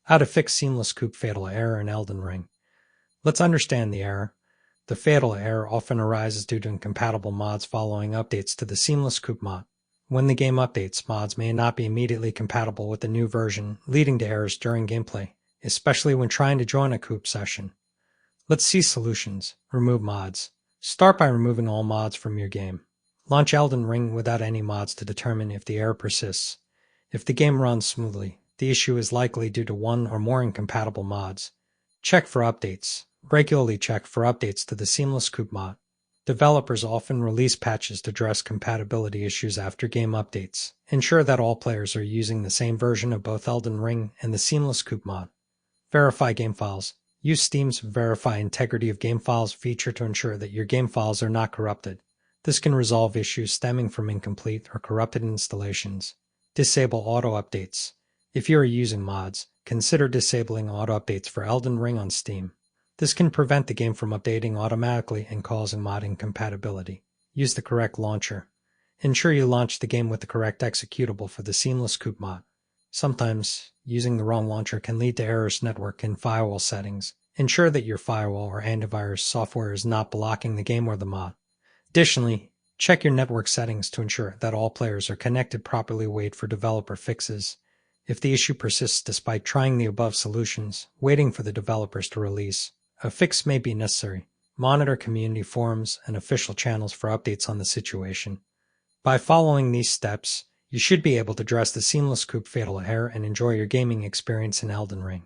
How to fix seamless coupe fatal error in Elden Ring. Let's understand the error. The fatal error often arises due to incompatible mods following updates to the seamless coupe mod. When the game updates, mods may not be immediately compatible with the new version, leading to errors during gameplay, especially when trying to join a coupe session. Let's see solutions. Remove mods. Start by removing all mods from your game. Launch Elden Ring without any mods to determine if the error persists. If the game runs smoothly, the issue is likely due to one or more incompatible mods. Check for updates. Regularly check for updates to the seamless coupe mod. Developers often release patches to address compatibility issues after game updates. Ensure that all players are using the same version of both Elden Ring and the seamless coupe mod. Verify game files. Use Steam's Verify Integrity of Game Files feature to ensure that your game files are not corrupted. This can resolve issues stemming from incomplete or corrupted installations. Disable auto updates. If you are using mods, consider disabling auto updates for Elden Ring on Steam. This can prevent the game from updating automatically and causing mod incompatibility. Use the correct launcher. Ensure you launch the game with the correct executable for the seamless coupe mod. Sometimes, using the wrong launcher can lead to errors network and firewall settings. Ensure that your firewall or antivirus software is not blocking the game or the mod. Additionally, check your network settings to ensure that all players are connected properly. Wait for developer fixes. If the issue persists despite trying the above solutions, waiting for the developers to release, a fix may be necessary. Monitor community forums and official channels for updates on the situation. By following these steps, you should be able to address the seamless coupe fatal error and enjoy your gaming experience in Elden Ring.